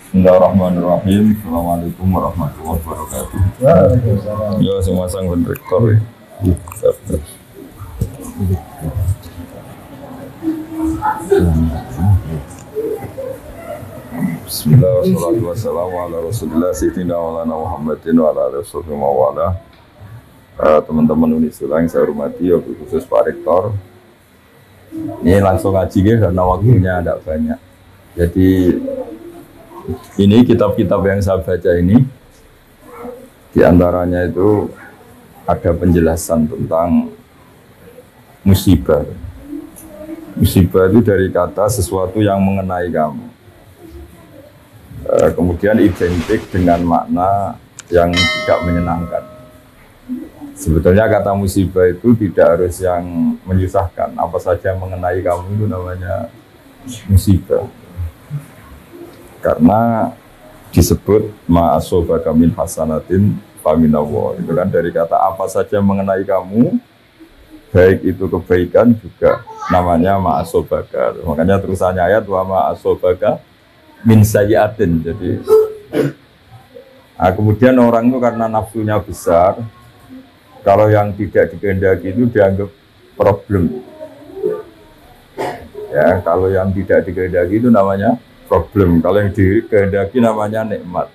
Bismillahirrahmanirrahim. Assalamualaikum warahmatullahi wabarakatuh. Ya, semua sang rektor ya. Bismillahirrahmanirrahim. Wassalamu ala rasulillah sayyidina maulana Muhammadin wa ala alihi wasallam. Teman-teman Unisula yang saya hormati, khusus Pak Rektor. Ini langsung ngaji ya, karena waktunya tidak banyak. Jadi ini kitab-kitab yang saya baca ini, diantaranya itu ada penjelasan tentang musibah. Musibah itu dari kata sesuatu yang mengenai kamu. Kemudian identik dengan makna yang tidak menyenangkan. Sebetulnya kata musibah itu tidak harus yang menyusahkan. Apa saja yang mengenai kamu itu namanya musibah. Karena disebut ma'asobaka min hasanatin faminallah. Itu kan dari kata apa saja mengenai kamu, baik itu kebaikan juga namanya ma'asobaka. Makanya terusannya ayat wa ma'asobaka min sayyatin. Jadi kemudian orang itu karena nafsunya besar, kalau yang tidak dikehendaki itu dianggap problem. Ya, kalau yang tidak dikehendaki itu namanya problem. Kalau yang dikehendaki namanya nikmat.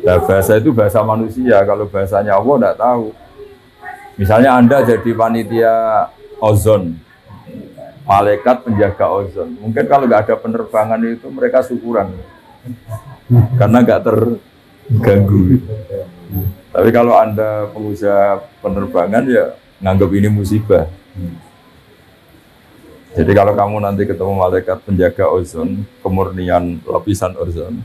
Nah, bahasa itu bahasa manusia. Kalau bahasanya Allah tidak tahu. Misalnya Anda jadi panitia ozon, malaikat penjaga ozon. Mungkin kalau nggak ada penerbangan itu mereka syukuran, karena nggak terganggu. Tapi kalau Anda pengusaha penerbangan ya nganggap ini musibah. Jadi kalau kamu nanti ketemu malaikat penjaga ozon, kemurnian lapisan ozon,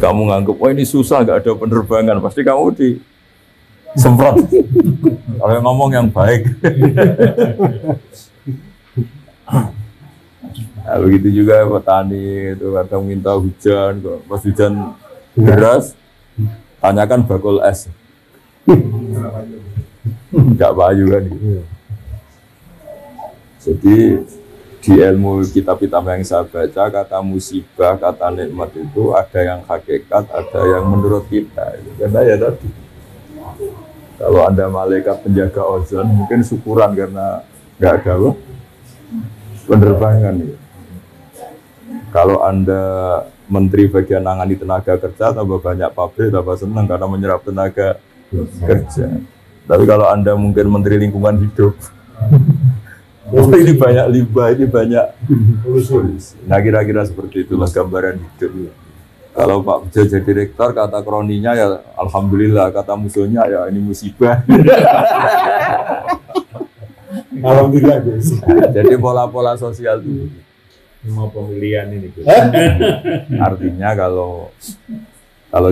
kamu nganggap, wah ini susah, nggak ada penerbangan, pasti kamu disemprot. Kalau ngomong yang baik. Nah, begitu juga petani itu kadang minta hujan, pas hujan deras, tanyakan bakul es. Nggak payu kan. Jadi di ilmu kitab-kitab yang saya baca, kata musibah, kata nikmat itu ada yang hakikat, ada yang menurut kita. Karena ya tadi, kalau Anda malaikat penjaga ozon, mungkin syukuran karena nggak ada penerbangan. Ya. Kalau Anda menteri bagian nangani tenaga kerja, tambah banyak pabrik, tambah senang karena menyerap tenaga kerja. Tapi kalau Anda mungkin menteri lingkungan hidup, oh, ini banyak limbah, ini banyak polusi. Nah kira-kira seperti itulah gambaran hidup. Kalau Pak Bejo jadi rektor, kata kroninya ya alhamdulillah, kata musuhnya ya ini musibah. Alhamdulillah guys. Jadi pola-pola sosial itu. Mau pemilihan ini. Artinya kalau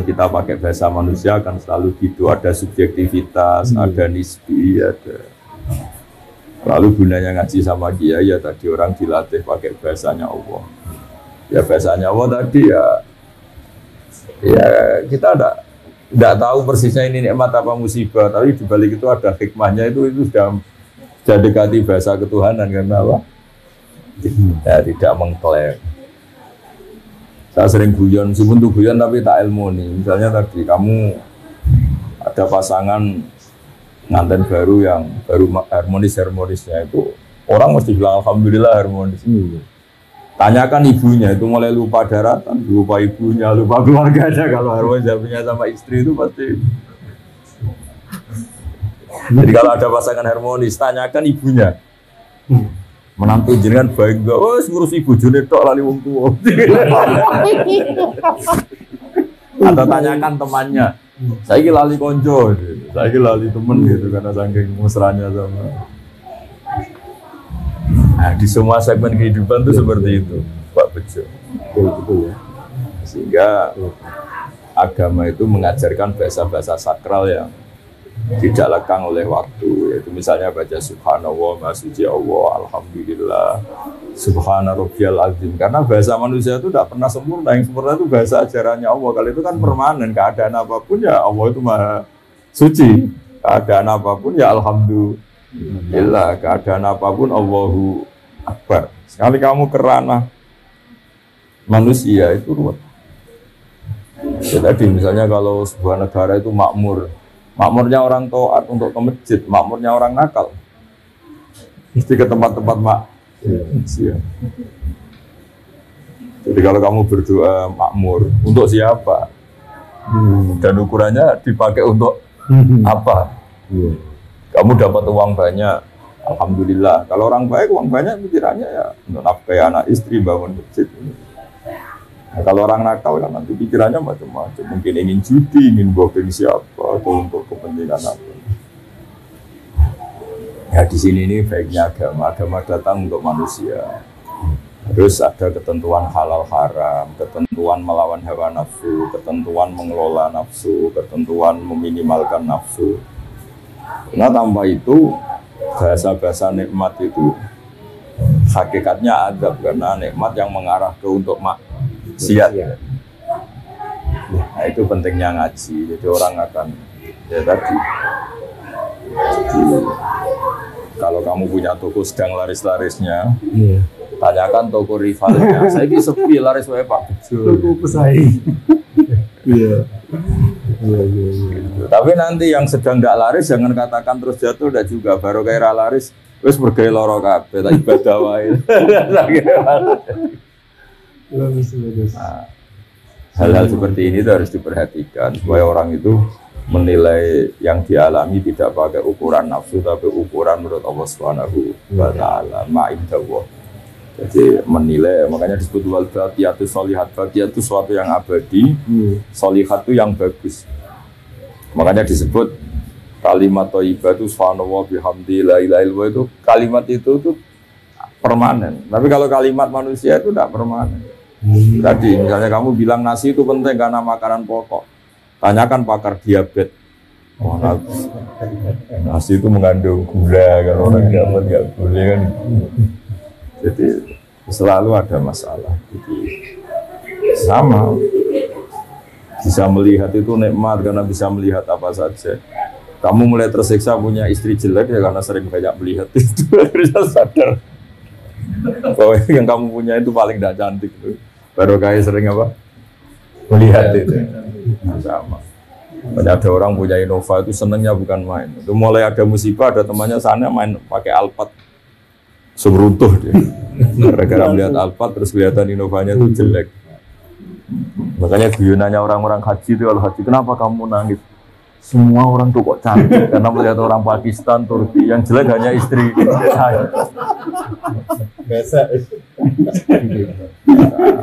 kita pakai bahasa manusia kan selalu gitu, ada subjektivitas, ada nisbi, ada. Lalu gunanya ngaji sama dia ya tadi orang dilatih pakai bahasanya Allah. Ya bahasanya Allah tadi ya kita tidak tahu persisnya ini nikmat apa musibah, tapi dibalik itu ada hikmahnya, itu sudah dekati bahasa ketuhanan karena apa? Ya tidak mengklaim. Saya sering guyon, meskipun tuh guyon tapi tak ilmu nih. Misalnya tadi kamu ada pasangan nganten baru yang baru harmonisnya itu orang mesti bilang alhamdulillah harmonis. Tanyakan ibunya itu mulai lupa daratan, lupa ibunya, lupa keluarganya. Kalau harmonis punya sama istri itu pasti. Jadi kalau ada pasangan harmonis, tanyakan ibunya. Menantu jenengan baik enggak? Oh, ngurus ibu june tok lali wong tuwa. Atau tanyakan temannya. Saya ki lali konco, saya ki lali temen gitu karena saking mesranya sama. Nah, di semua segmen kehidupan itu seperti itu, Pak Bejo. Betul ya. Sehingga agama itu mengajarkan bahasa-bahasa sakral yang tidak lekang oleh waktu, yaitu misalnya baca subhanallah, maha suci Allah, alhamdulillah, subhana rabbiyal azim. Karena bahasa manusia itu tidak pernah sempurna, yang sempurna itu bahasa ajarannya Allah. Kalau itu kan permanen, keadaan apapun ya Allah itu maha suci, keadaan apapun ya alhamdulillah, keadaan apapun Allahu Akbar. Sekali kamu kerana manusia itu ruwet. Ya, tadi misalnya kalau sebuah negara itu makmur, makmurnya orang taat untuk ke masjid, makmurnya orang nakal, mesti ke tempat-tempat maksiat. Jadi kalau kamu berdoa makmur, untuk siapa? Dan ukurannya dipakai untuk apa? Kamu dapat uang banyak, alhamdulillah. Kalau orang baik, uang banyak pikirannya ya untuk nafkahi anak istri, bangun masjid. Nah, kalau orang nakal kan nanti pikirannya macam-macam. Mungkin ingin judi, ingin booking siapa, atau untuk kepentingan apa. Ya di sini ini baiknya agama. Agama datang untuk manusia. Terus ada ketentuan halal haram, ketentuan melawan hawa nafsu, ketentuan mengelola nafsu, ketentuan meminimalkan nafsu. Nah tambah itu bahasa-bahasa nikmat itu hakikatnya adab, karena nikmat yang mengarah ke untuk maksiat. Nah itu pentingnya ngaji. Jadi orang akan ya tadi. Jadi, kalau kamu punya toko sedang laris-larisnya, tanyakan toko rivalnya. Saya ini sepi laris wae Pak Bejo. Toko pesaing. Iya. Tapi nanti yang sedang tidak laris jangan katakan terus jatuh, tidak juga. Baru kayak laris, wes bergaya loro kabeh, tak ibadah wae. Nah, hal-hal seperti ini itu harus diperhatikan supaya orang itu menilai yang dialami tidak pakai ukuran nafsu tapi ukuran menurut Allah Subhanahu wa taala, ma'indallah. Jadi menilai, makanya disebut wal baqiyatu sholihat. Baqiyat itu sesuatu yang abadi, sholihat itu yang bagus. Makanya disebut kalimat thayyibah itu subhanallah bihamdi la ilaha illallah, itu kalimat itu permanen. Tapi kalau kalimat manusia itu tidak permanen. Tadi misalnya kamu bilang nasi itu penting karena makanan pokok. Tanyakan pakar diabetes. Oh, nasi itu mengandung gula, kalau orang diabetes nggak boleh kan. Jadi selalu ada masalah. Jadi sama bisa melihat itu nikmat karena bisa melihat apa saja. Kamu mulai tersiksa punya istri jelek ya karena sering banyak melihat itu. Harus sadar bahwa yang kamu punya itu paling tidak cantik itu. Baru kayak sering apa? Melihat itu. Nah, sama. Ada orang punya Innova itu senengnya bukan main. Itu mulai ada musibah, ada temannya sana main pakai Alphard, runtuh dia. Gara-gara melihat Alphard terus kelihatan Innovanya itu jelek. Makanya guyonannya orang-orang haji itu, kalau haji kenapa kamu nangis? Semua orang tuh kok cantik karena melihat orang Pakistan, Turki, yang jelek hanya istri saya. Biasa.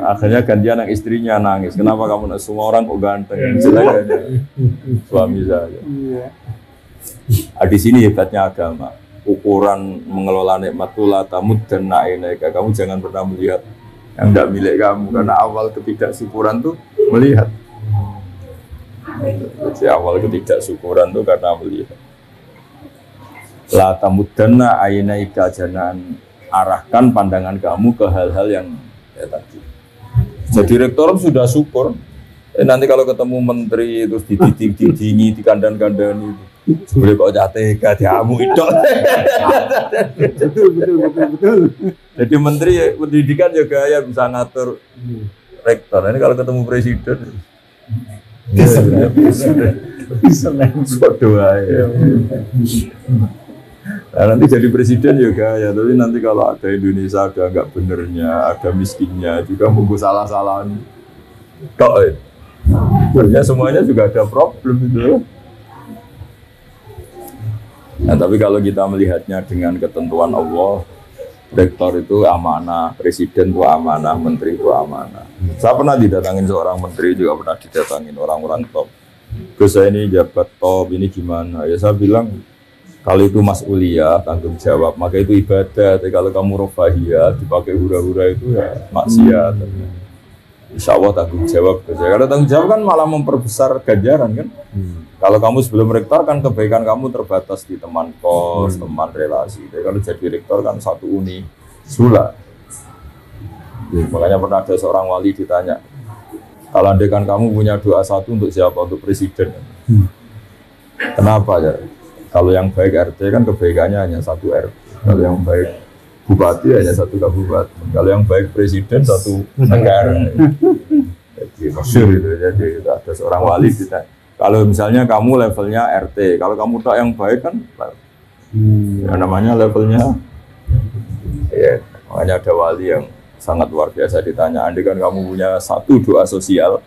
Akhirnya gantian yang istrinya nangis. Kenapa kamu nangis? Semua orang kok ganteng, yang jelek hanya suami saya. Di sini hebatnya agama. Ukuran mengelola nikmat itu la tamud dan na'inaika. Kamu jangan pernah melihat yang tidak milik kamu, karena awal ketidaksyukuran tuh melihat. Jadi awal ketidaksyukuran itu karena melihat. La tamuddanna ainaika, jangan arahkan pandangan kamu ke hal-hal yang ya tadi. Jadi rektor sudah syukur. Nanti kalau ketemu menteri terus dididing-didingi, dikandang-kandani itu boleh kok jateka diamu itu. Betul. Jadi menteri pendidikan juga ya bisa ngatur rektor. Ini kalau ketemu presiden bisa doa ya. Nah, nanti jadi presiden juga ya, tapi nanti kalau ada Indonesia ada nggak benernya, ada miskinnya juga mungkin salah-salahan. Sebenarnya semuanya juga ada problem itu. Nah, tapi kalau kita melihatnya dengan ketentuan Allah, rektor itu amanah, presiden itu amanah, menteri itu amanah. Saya pernah didatangin seorang menteri, juga pernah didatangin orang-orang top. Terus saya ini jabat top, ini gimana? Ya saya bilang, kalau itu mas'uliyah, tanggung jawab, maka itu ibadah. Tapi kalau kamu rofahiyah, dipakai hura-hura itu ya maksiat. Insya Allah tanggung jawab. Karena tanggung jawab kan malah memperbesar ganjaran kan. Kalau kamu sebelum rektor kan kebaikan kamu terbatas di teman kos, teman relasi. Tapi kalau jadi rektor kan satu uni sula. Makanya pernah ada seorang wali ditanya, kalau andekan kamu punya doa satu untuk siapa? Untuk presiden. Kenapa ya? Kalau yang baik RT kan kebaikannya hanya satu RT. Kalau yang baik bupati hanya satu kabupaten. Kalau yang baik presiden satu negara. Jadi masyhur itu. Jadi ada seorang wali kita. Kalau misalnya kamu levelnya RT, kalau kamu tak yang baik kan, ya namanya levelnya. Ya, makanya ada wali yang sangat luar biasa ditanya. Andai kan kamu punya satu doa sosial,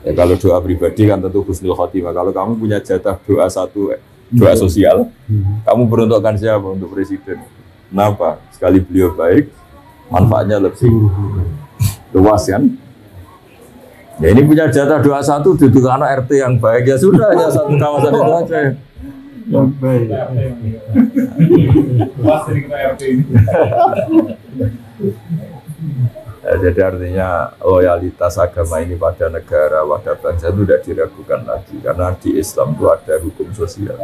ya kalau doa pribadi kan tentu husnul khotimah. Kalau kamu punya jatah doa satu, doa sosial, kamu peruntukkan siapa untuk presiden? Kenapa? Sekali beliau baik, manfaatnya lebih luas kan? Ya ini punya jatah doa satu, duduk anak RT yang baik ya sudah, hanya satu kawasan itu aja. Yang baik. Ya, jadi artinya loyalitas agama ini pada negara, pada bangsa itu tidak diragukan lagi karena di Islam itu ada hukum sosial.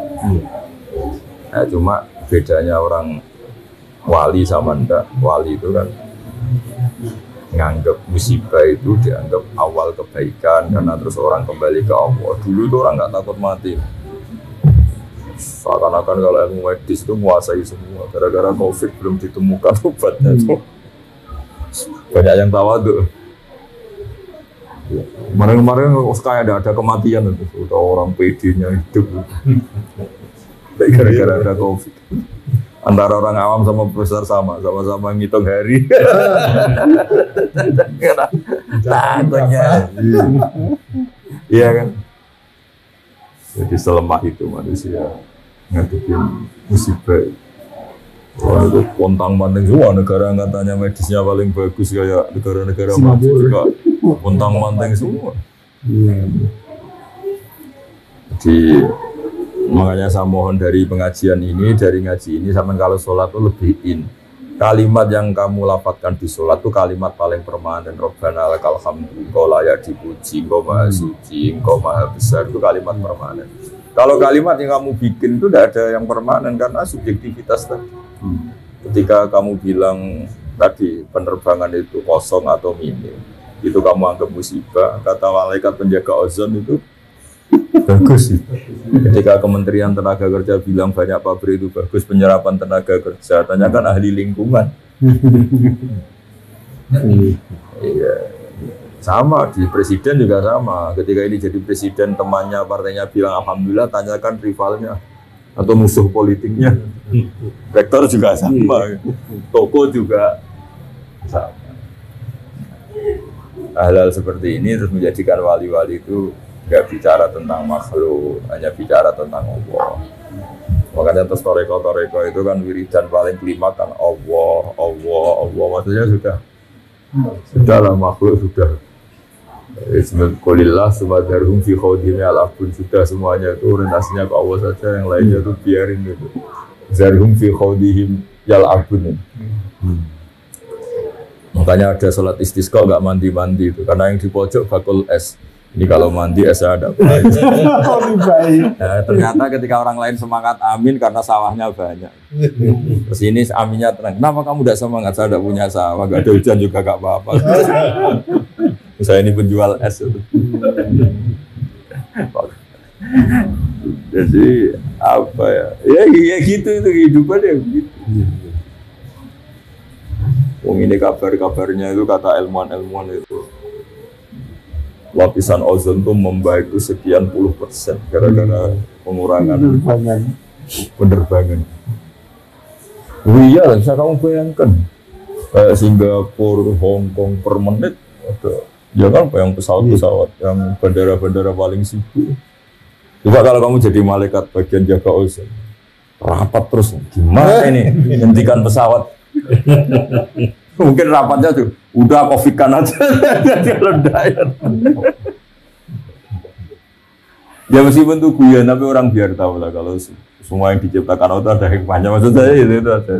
Nah, cuma bedanya orang wali sama ndak, wali itu kan nganggap musibah itu dianggap awal kebaikan karena terus orang kembali ke Allah. Dulu itu orang nggak takut mati. Seakan-akan kalau ilmu medis itu menguasai semua. Gara-gara COVID belum ditemukan obatnya itu. Banyak yang tawaduk. Kemarin-kemarin kayak ada kematian itu. Udah orang PD-nya hidup. Gara-gara ada COVID. Antara orang awam sama profesor sama-sama ngitung hari. Takutnya. Iya kan? Jadi selemah itu manusia ngadepin musibah. Wah, itu pontang manting semua negara katanya medisnya paling bagus kayak negara-negara maju juga pontang manting semua. Jadi makanya saya mohon dari pengajian ini, dari ngaji ini, sampai kalau sholat itu lebih kalimat yang kamu lafadzkan di sholat itu kalimat paling permanen. Rabbana lakal hamdu, engkau layak dipuji, engkau maha suci, engkau maha besar, itu kalimat permanen. Kalau kalimat yang kamu bikin itu tidak ada yang permanen karena subjektivitas tadi. Ketika kamu bilang tadi penerbangan itu kosong atau minim, itu kamu anggap musibah. Kata malaikat penjaga ozon itu bagus. Ketika Kementerian Tenaga Kerja bilang banyak pabrik itu bagus penyerapan tenaga kerja, tanyakan ahli lingkungan. Iya. Sama di presiden juga sama. Ketika ini jadi presiden, temannya partainya bilang alhamdulillah, tanyakan rivalnya atau musuh politiknya. Rektor juga sama, toko juga sama. Hal-hal seperti ini terus menjadikan wali-wali itu nggak bicara tentang makhluk, hanya bicara tentang Allah. Makanya terus toreko itu kan wiridan paling kelima kan Allah. Maksudnya sudahlah makhluk sudah. Bismillahirrahmanirrahim. Sumadarhum fi khawdimi al-abun, sudah semuanya itu orientasinya ke Allah saja, yang lainnya itu biarin itu. Zarhum fi khawdihim yal-abun. Makanya ada sholat istisqa nggak mandi-mandi itu, karena yang di pojok bakul es. Ini kalau mandi esnya ada. Nah, ternyata ketika orang lain semangat amin karena sawahnya banyak. Terus ini aminnya tenang. Kenapa kamu tidak semangat? Saya tidak punya sawah, nggak ada hujan juga nggak apa-apa. Saya ini penjual es itu. Jadi apa ya? Ya gitu itu kehidupan ya gitu. Ini kabarnya itu kata ilmuwan itu. Lapisan ozon itu membaik itu sekian puluh % gara-gara pengurangan penerbangan. Oh iya, bisa kamu bayangkan kayak Singapura, Hong Kong per menit ada, ya kan, yang pesawat-pesawat yang bandara-bandara paling sibuk. Coba kalau kamu jadi malaikat bagian jaga ozon, rapat terus, gimana ini hentikan pesawat? Mungkin rapatnya tuh udah COVID-kan aja kalau diet. Ya meskipun tuh guyon, tapi orang biar tahu lah kalau semua yang diciptakan Allah ada hikmahnya. Maksud saya itu ada.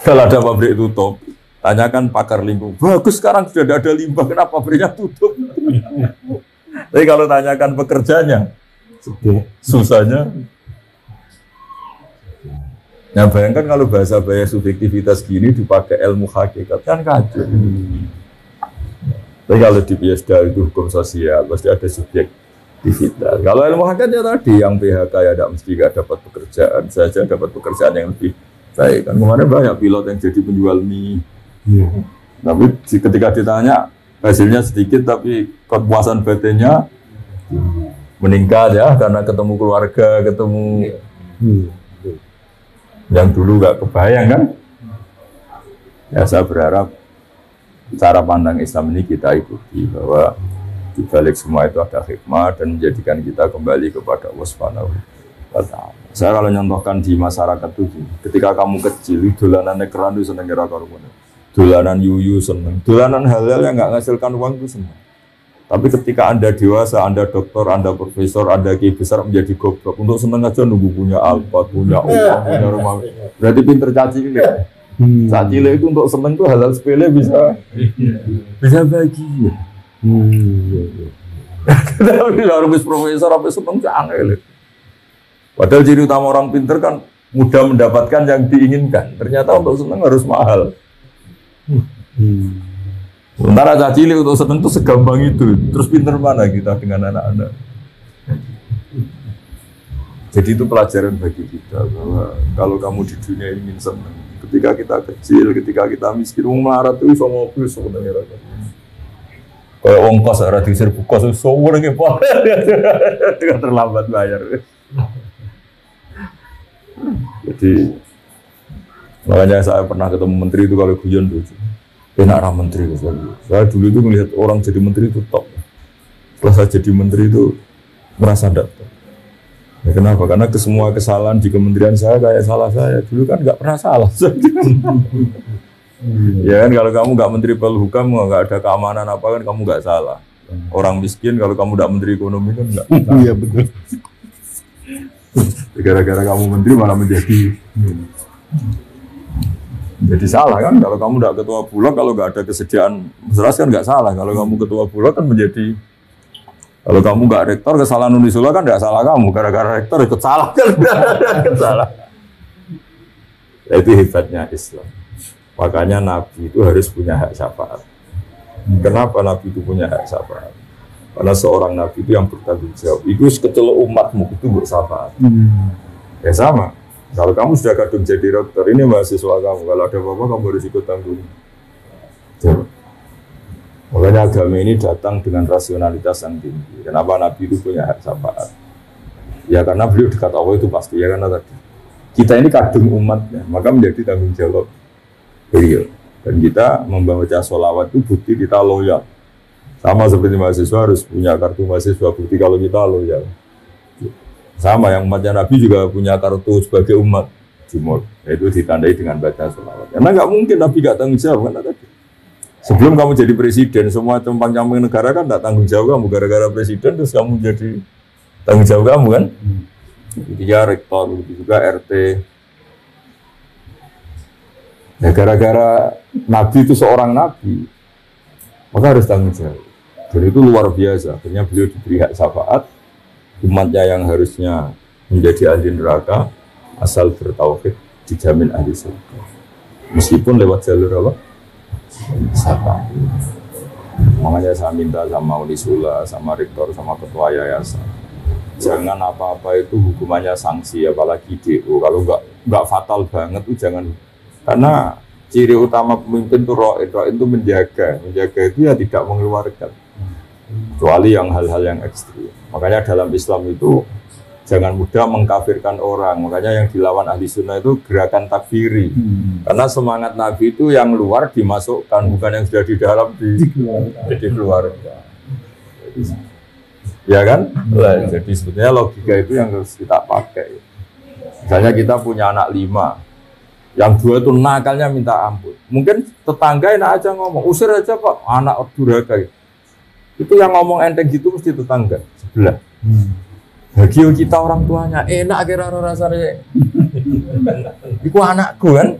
Kalau ada pabrik tutup, tanyakan pakar lingkungan. Bagus, sekarang sudah ada limbah, kenapa pabriknya tutup? Tapi kalau tanyakan pekerjanya, susahnya. Nah bayangkan kalau bahasa subjektivitas gini dipakai ilmu hakikat kan kacau. Tapi kalau di PSDA itu hukum sosial pasti ada subjektivitas. Kalau ilmu hakikat ya tadi yang PHK ya tidak mesti gak dapat pekerjaan saja, dapat pekerjaan yang lebih baik. Kan kemarin banyak pilot yang jadi penjual mie. Iya. Tapi ketika ditanya hasilnya sedikit tapi kepuasan batinnya meningkat ya karena ketemu keluarga, ketemu yang dulu nggak kebayang kan. Ya saya berharap cara pandang Islam ini kita ikuti bahwa di balik semua itu ada hikmah dan menjadikan kita kembali kepada Allah Subhanahu wa Ta'ala. Saya kalau nyontohkan di masyarakat itu, ketika kamu kecil, dolanan keran itu seneng kira karuan. Dolanan yuyu seneng, dolanan hal-hal yang nggak menghasilkan uang itu seneng. Tapi ketika Anda dewasa, Anda dokter, Anda profesor, Anda kiai besar menjadi goblok. Untuk seneng aja nunggu punya Alphard, punya uang, punya rumah. Berarti pinter caci ini. Caci itu untuk seneng tuh hal-hal sepele bisa bahagia. Tapi harus profesor, apa seneng canggih. Padahal ciri utama orang pinter kan mudah mendapatkan yang diinginkan. Ternyata untuk seneng harus mahal. Sementara caci untuk seneng itu segampang itu. Terus pinter mana kita dengan anak-anak? Jadi itu pelajaran bagi kita bahwa kalau kamu di dunia ingin seneng, ketika kita kecil, ketika kita miskin, melarat itu sama mobil sebenarnya. Kayak ongkos ada di serbu kos semua lagi pak, dengan terlambat bayar. Jadi makanya saya pernah ketemu menteri itu kalau guyon lucu. Enak orang menteri saya dulu itu melihat orang jadi menteri itu top. Setelah saya jadi menteri itu merasa tidak top. Ya, kenapa? Karena semua kesalahan di kementerian saya kayak salah saya. Dulu kan nggak pernah salah. Ya kan kalau kamu nggak menteri Polhukam, nggak ada keamanan apa kan kamu nggak salah. Orang miskin kalau kamu nggak menteri ekonomi kan nggak. Iya betul. Gara-gara kamu menteri malah menjadi salah kan. Kalau kamu nggak ketua bulog, kalau nggak ada kesediaan beras kan nggak salah. Kalau kamu ketua bulog kan menjadi, kalau kamu nggak rektor kesalahan Unisula kan nggak salah kamu. Gara-gara rektor ikut salah kan ikut salah. Itu hebatnya Islam. Makanya Nabi itu harus punya hak syafaat. Kenapa Nabi itu punya hak syafaat? Karena seorang Nabi itu yang bertanggung jawab. Itu sekecelok umatmu itu bersyafaat. Ya sama. Kalau kamu sudah kadung jadi dokter, ini mahasiswa kamu. Kalau ada apa-apa kamu harus ikut tanggung jawab. Makanya agama ini datang dengan rasionalitas yang tinggi. Kenapa Nabi itu punya hak syafaat? Ya karena beliau dekat Allah itu pasti. Ya karena tadi kita ini kadung umatnya, maka menjadi tanggung jawab beliau. Dan kita membaca sholawat itu bukti kita loyal. Sama seperti mahasiswa harus punya kartu mahasiswa, bukti kalau kita loyal. Sama yang umatnya Nabi juga punya kartu sebagai umat Jumur, yaitu ditandai dengan baca sholawat. Karena nggak mungkin Nabi nggak tanggung jawab kan tadi. Sebelum kamu jadi presiden, semua camping negara kan nggak tanggung jawab kamu gara-gara presiden, terus kamu jadi tanggung jawab kamu kan? Dia rektor, juga RT. Ya gara-gara Nabi itu seorang Nabi, maka harus tanggung jawab. Jadi itu luar biasa. Akhirnya beliau diberi hak syafaat. Umatnya yang harusnya menjadi ahli neraka asal bertauhid dijamin ahli surga. Meskipun lewat jalur apa? Syafaat. Makanya saya minta sama Unisula, sama rektor, sama ketua yayasan, jangan apa-apa itu hukumannya sanksi, apalagi DO. Kalau nggak fatal banget itu jangan. Karena ciri utama pemimpin itu ro'id itu menjaga itu ya tidak mengeluarkan, kecuali yang hal-hal yang ekstrim. Makanya dalam Islam itu jangan mudah mengkafirkan orang. Makanya yang dilawan ahli sunnah itu gerakan takfiri. Karena semangat Nabi itu yang luar dimasukkan, bukan yang sudah di dalam dikeluarkan. Ya kan? Jadi sebetulnya logika itu yang harus kita pakai. Misalnya kita punya anak 5. Yang 2 itu nakalnya minta ampun. Mungkin tetangga enak aja ngomong, usir aja Pak, anak durhaka. Itu yang ngomong enteng gitu mesti tetangga sebelah. Bagi kita orang tuanya, enak kira-kira rasanya. Itu anakku kan?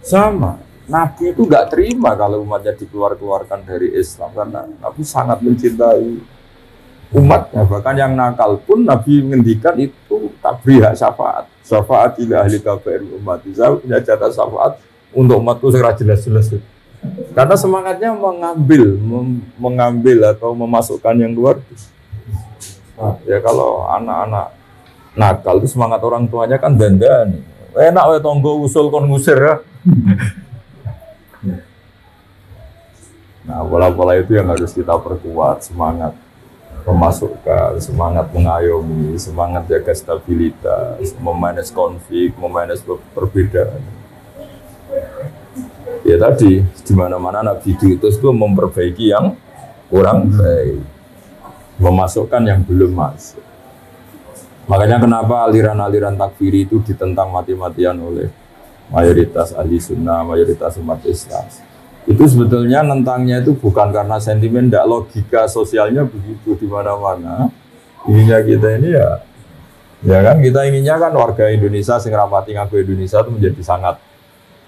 Sama. Nabi itu nggak terima kalau umatnya dikeluarkan dari Islam. Karena Nabi sangat mencintai umatnya. Bahkan yang nakal pun Nabi menghentikan itu tak beri hak syafaat. Syafaat ila ahli kabair umat. Saya punya jatah syafaat untuk umatku secara jelas-jelas. Karena semangatnya mengambil atau memasukkan yang luar. Ya kalau anak-anak nakal itu semangat orang tuanya kan dandani. Enak wae tonggo usul kon ngusir ya. Nah, pola-pola itu yang harus kita perkuat, semangat memasukkan, semangat mengayomi, semangat jaga stabilitas, memanage konflik, memanage perbedaan. Ya tadi, di mana-mana Nabi diutus itu memperbaiki yang kurang baik, memasukkan yang belum masuk. Makanya kenapa aliran-aliran takfiri itu ditentang mati-matian oleh mayoritas ahli sunnah, mayoritas umat Islam. Itu sebetulnya nentangnya itu bukan karena sentimen, tidak, logika sosialnya begitu di mana-mana. Inginnya kita ini ya kan kita inginnya kan warga Indonesia sing rapati ngaku Indonesia itu menjadi sangat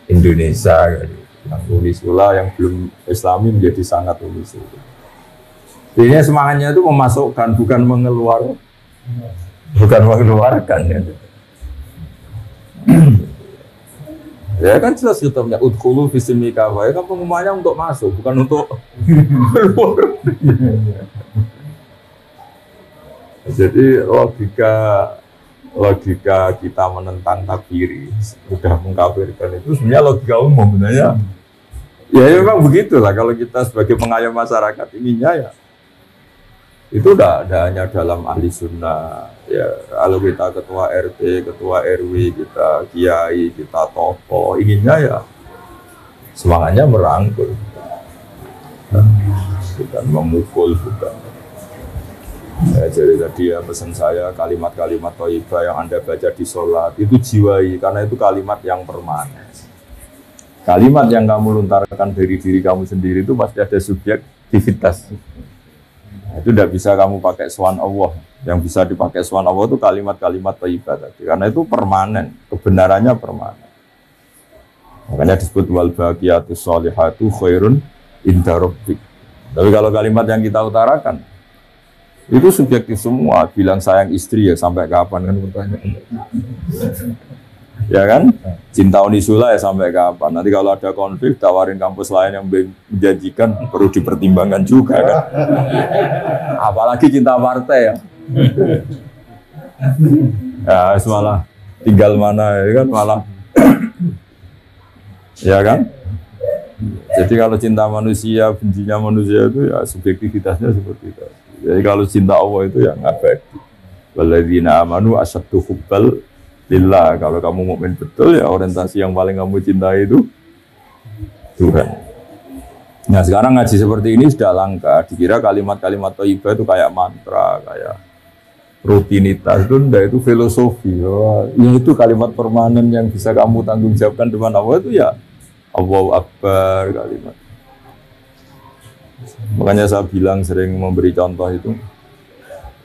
Indonesia, gitu. Yang unisula yang belum Islami menjadi sangat unisula. Ini semangatnya itu memasukkan, bukan mengeluarkan ya. Ya kan jelas kitabnya udkhulu fi silmi kafah, ya kan pengumumannya untuk masuk, bukan untuk keluar. Jadi logika kita menentang takfiri, sudah mengkafirkan itu sebenarnya logika umum sebenarnya. Ya memang begitulah kalau kita sebagai pengayom masyarakat inginnya ya. Itu tidak hanya dalam ahli sunnah ya, kalau kita ketua RT, ketua RW, kita kiai, kita tokoh, inginnya ya semangatnya merangkul, bukan memukul, bukan. Ya, jadi tadi ya pesan saya, kalimat-kalimat thayyibah yang Anda baca di sholat itu jiwai, karena itu kalimat yang permanen. Kalimat yang kamu lontarkan dari diri kamu sendiri itu pasti ada subjektivitas. Itu tidak bisa kamu pakai swan Allah. Yang bisa dipakai swan Allah itu kalimat-kalimat thayyibah tadi, karena itu permanen, kebenarannya permanen. Makanya disebut wal baqiyatus sholihatu khairun inda rabbik. Tapi kalau kalimat yang kita utarakan itu subjektif semua. Bilang sayang istri ya sampai kapan kan pertanyaan. Ya kan? Cinta unisula ya sampai kapan? Nanti kalau ada konflik tawarin kampus lain yang menjanjikan, perlu dipertimbangkan juga kan. Apalagi cinta partai ya. Ya malah tinggal mana ya kan malah. Ya kan? Jadi kalau cinta manusia, bencinya manusia itu ya subjektivitasnya seperti itu. Jadi kalau cinta Allah itu yang abadi. Walladzina amanu asyaddu hubbal lillah. Kalau kamu mukmin betul ya orientasi yang paling kamu cintai itu Tuhan. Nah sekarang ngaji seperti ini sudah langka. Dikira kalimat-kalimat thayyibah itu kayak mantra, kayak rutinitas. Itu enggak, itu filosofi. Ya itu kalimat permanen yang bisa kamu tanggung jawabkan depan Allah itu ya Allahu Akbar kalimat. Makanya saya bilang sering memberi contoh itu,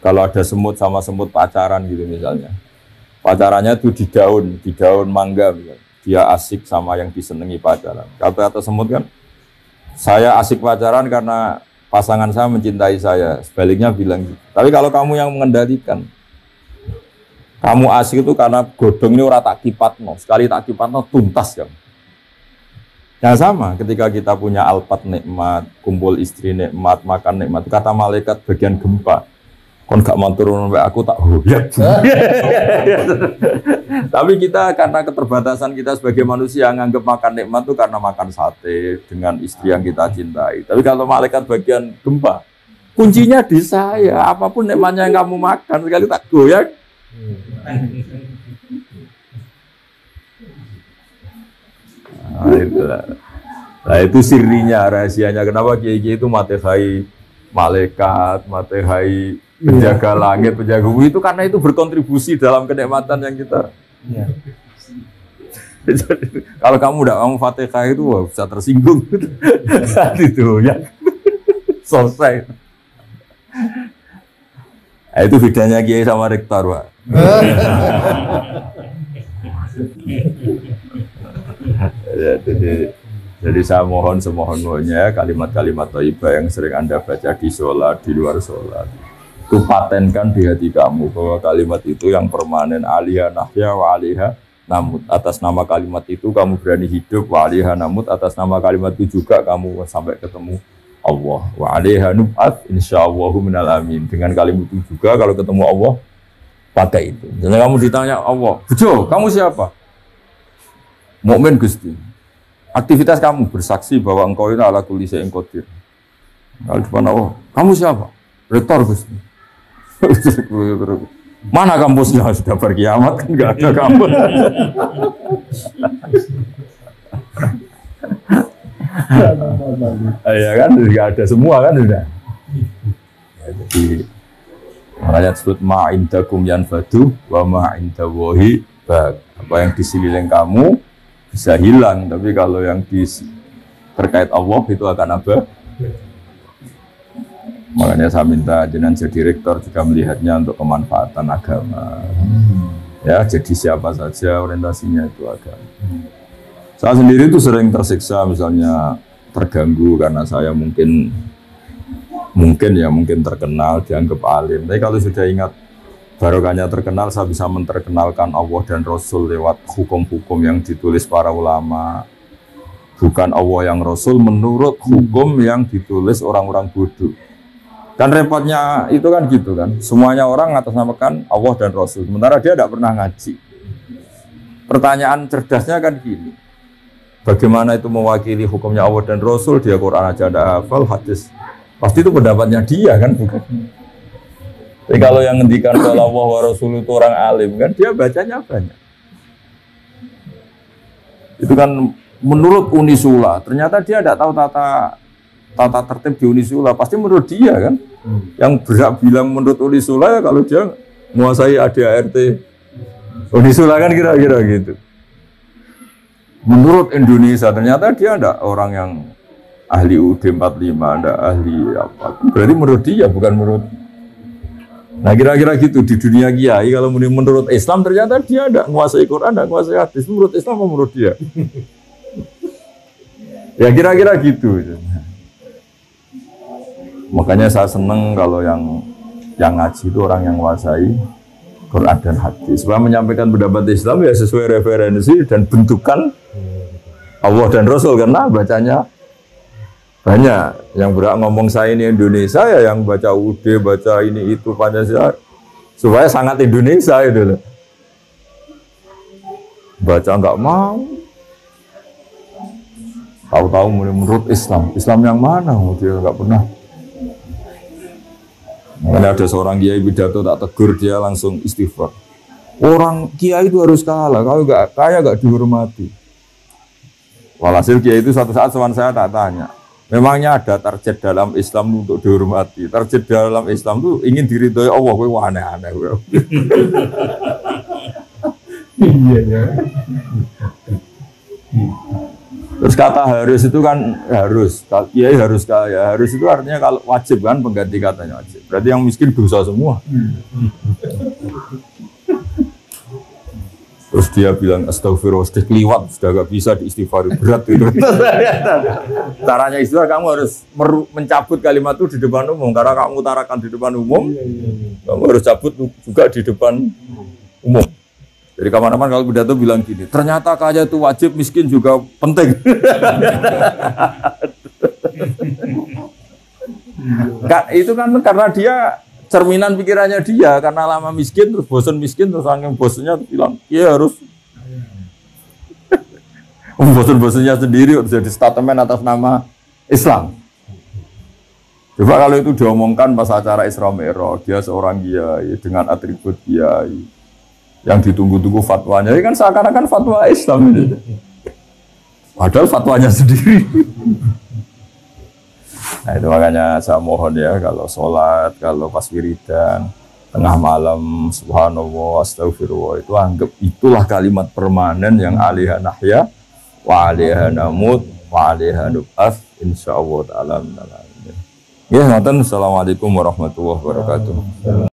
kalau ada semut sama semut pacaran gitu misalnya, pacarannya itu di daun mangga misalnya. Dia asik sama yang disenangi pacaran. Kata semut kan, saya asik pacaran karena pasangan saya mencintai saya. Sebaliknya bilang gitu. Tapi kalau kamu yang mengendalikan, kamu asik itu karena godong ini ora tak kipatno, sekali tak kipatno tuntas kan. Yang sama ketika kita punya alpat nikmat, kumpul istri nikmat, makan nikmat, kata malaikat bagian gempa, kon gak mau turun sampai aku tak hoyak. Tapi kita karena keterbatasan kita sebagai manusia nganggap makan nikmat itu karena makan sate dengan istri yang kita cintai. Tapi kalau malaikat bagian gempa, kuncinya di saya. Apapun nikmatnya yang kamu makan sekali tak goyak. Nah itu sirinya, rahasianya. Kenapa kiai-kiai itu matehai malaikat, matehai penjaga langit, penjaga bumi itu karena itu berkontribusi dalam kenikmatan yang kita. Ya. Jadi, kalau kamu udah ngomong Fatihah itu wah, bisa tersinggung. Itu ya. Selesai. Nah, itu bedanya kiai sama rektor, Pak. Ya, jadi saya mohon semohon-mohonnya kalimat-kalimat thayyibah yang sering Anda baca di sholat, di luar sholat, itu patenkan di hati kamu bahwa kalimat itu yang permanen, alaiha nahya wa alaiha namut. Atas nama kalimat itu kamu berani hidup, wa alaiha namut. Atas nama kalimat itu juga kamu sampai ketemu Allah. Wa alaiha nub'at insyaallahu minal amin. Dengan kalimat itu juga kalau ketemu Allah pakai itu. Jadi kamu ditanya Allah, "Bejo, kamu siapa?" Mukmin Gusti. Aktivitas kamu bersaksi bahwa engkau itu ala kulli syai'in qadir. Kalau depan Allah, kamu siapa? Rektor Gusti. Mana kampusnya? Sudah berkiamat kan nggak ada kampus. Ya kan nggak ada semua kan sudah. Ya, jadi makanya disebut ma'indakum yanfadu wa ma'indallahi baq. Apa yang di sekeliling kamu bisa hilang, tapi kalau yang terkait Allah itu akan apa? Makanya saya minta jenengan jadi rektor juga melihatnya untuk kemanfaatan agama. Ya, jadi siapa saja orientasinya itu agama. Saya sendiri itu sering tersiksa, misalnya terganggu karena saya mungkin terkenal, dianggap alim. Tapi kalau sudah ingat barokahnya terkenal, saya bisa menterkenalkan Allah dan Rasul lewat hukum-hukum yang ditulis para ulama. Bukan Allah yang Rasul menurut hukum yang ditulis orang-orang bodoh. Kan repotnya itu kan gitu kan. Semuanya orang ngatasnamakan Allah dan Rasul. Sementara dia tidak pernah ngaji. Pertanyaan cerdasnya kan gini. Bagaimana itu mewakili hukumnya Allah dan Rasul? Dia Quran aja tidak hafal, hadis. Pasti itu pendapatnya dia kan, bukan? Tapi kalau yang ngendikan kalau Allah wa Rasul itu orang alim kan, dia bacanya banyak. Itu kan menurut Unisula. Ternyata dia tidak tahu tata tertib di Unisula. Pasti menurut dia kan. Yang berhak bilang menurut Unisula ya kalau dia menguasai ADART Unisula kan kira-kira gitu. Menurut Indonesia ternyata dia ada orang yang ahli UUD 45, ada ahli apa. Berarti menurut dia bukan menurut. Nah kira-kira gitu di dunia kiai kalau menurut Islam ternyata dia ada menguasai Quran, ada menguasai hadis. Menurut Islam atau menurut dia? Ya kira-kira gitu. Makanya saya senang kalau yang ngaji itu orang yang menguasai Quran dan hadis. Supaya menyampaikan pendapat Islam ya sesuai referensi dan bentukan Allah dan Rasul, karena bacanya banyak. Yang berak ngomong saya ini Indonesia ya yang baca UUD, baca ini itu Pancasila supaya sangat Indonesia itu loh. Baca nggak mau. Tahu-tahu menurut Islam yang mana? Dia nggak pernah. Makanya ada seorang kiai pidato tak tegur, dia langsung istighfar. Orang kiai itu harus kalah, kalau nggak kaya nggak dihormati. Walhasil kiai itu suatu saat saya tak tanya, memangnya ada target dalam Islam untuk dihormati? Target dalam Islam itu ingin diridhoi Allah, gue aneh-aneh. Iya ya. Terus kata harus itu kan harus, kiai harus kaya. Harus itu artinya kalau wajib kan, pengganti katanya wajib. Berarti yang miskin dosa semua. Terus dia bilang astagfirullah, sudah keliwat, sudah gak bisa diistighfari, berat itu. Caranya istighfar kamu harus mencabut kalimat itu di depan umum. Karena kamu utarakan di depan umum, kamu harus cabut juga di depan umum. Jadi kawan-kawan kalau pidato bilang gini, ternyata kaya itu wajib, miskin juga penting. Itu kan karena dia cerminan pikirannya dia, karena lama miskin terus bosan miskin, terus angin bosannya bilang iya harus bosan-bosannya sendiri harus jadi statement atas nama Islam. Coba kalau itu diomongkan pas acara Isra Mi'raj, dia seorang kiai dengan atribut kiai yang ditunggu-tunggu fatwanya, ini kan seakan-akan fatwa Islam ini. Padahal fatwanya sendiri. Nah itu makanya saya mohon ya, kalau sholat, kalau pas wiridan, tengah malam, subhanallah, astagfirullah, itu anggap itulah kalimat permanen yang alaiha nahya, wa alaiha namut, wa alaiha nub'ats, insyaallah ta'ala. Ya, assalamualaikum warahmatullahi wabarakatuh.